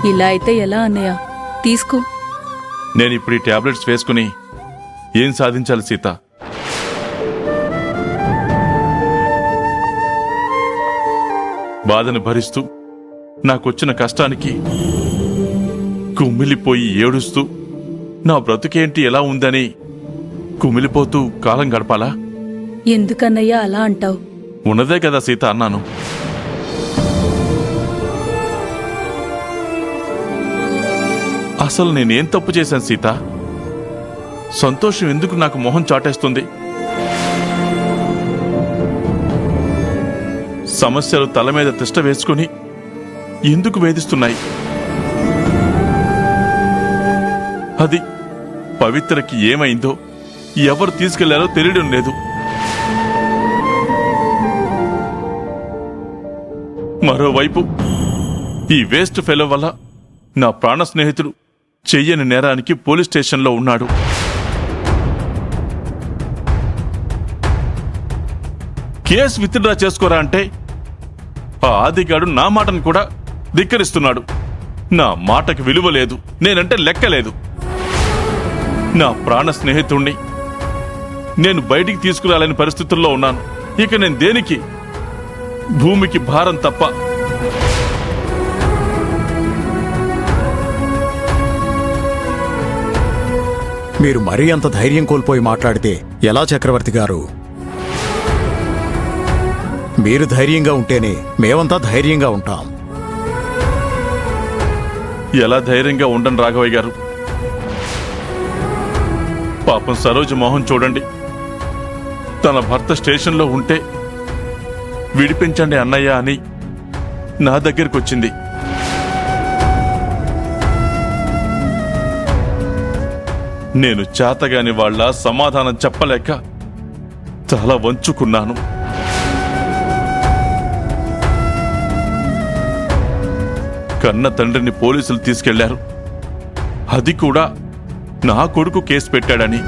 ఇలా అయితే ఎలా అన్నయ్య? తీసుకో. నేను ఇప్పుడు ఈ టాబ్లెట్స్ వేసుకుని ఏం సాధించాలి సీత? బాధను భరిస్తూ నాకొచ్చిన కష్టానికి కుమిలిపోయి ఏడుస్తూ నా బ్రతుకేంటి ఎలా ఉందని కుమిలిపోతూ కాలం గడపాలా? ఎందుకన్నయ్య అలా అంటావు? ఉన్నదే కదా సీత అన్నాను. అసలు నేనేం తప్పు చేశాను సీత? సంతోషం ఎందుకు నాకు మొహం చాటేస్తుంది? సమస్యలు తల మీద తిష్ట వేసుకుని ఎందుకు వేధిస్తున్నాయి? అది పవిత్రకి ఏమైందో ఎవరు తీసుకెళ్లారో తెలియడం లేదు. మరోవైపు ఈ వేస్ట్ ఫెలో వల్ల నా ప్రాణ స్నేహితుడు చెయ్యని నేరానికి పోలీస్ స్టేషన్లో ఉన్నాడు. కేసు విత్డ్రా చేసుకోరా అంటే ఆ ఆదిగాడు నా మాటను కూడా ధిక్కరిస్తున్నాడు. నా మాటకు విలువ లేదు, నేనంటే లెక్కలేదు. నా ప్రాణ స్నేహితుణ్ణి నేను బయటికి తీసుకురాలేని పరిస్థితుల్లో ఉన్నాను. ఇక నేను దేనికి? భూమికి భారం తప్ప. మీరు మరీ అంత ధైర్యం కోల్పోయి మాట్లాడితే ఎలా చక్రవర్తి గారు? మీరు ధైర్యంగా ఉంటేనే మేమంతా ధైర్యంగా ఉంటాం. ఎలా ధైర్యంగా ఉండను రాఘవయ్య గారు? పాపం సరోజ మోహన్ చూడండి, తన భర్త స్టేషన్లో ఉంటే విడిపించండి అన్నయ్య అని నా దగ్గరికి వచ్చింది. నేను చేతగాని వాళ్ళ సమాధానం చెప్పలేక తల వంచుకున్నాను. కన్న తండ్రిని పోలీసులు తీసుకెళ్లారు. అది కూడా నా కొడుకు కేసు పెట్టాడని.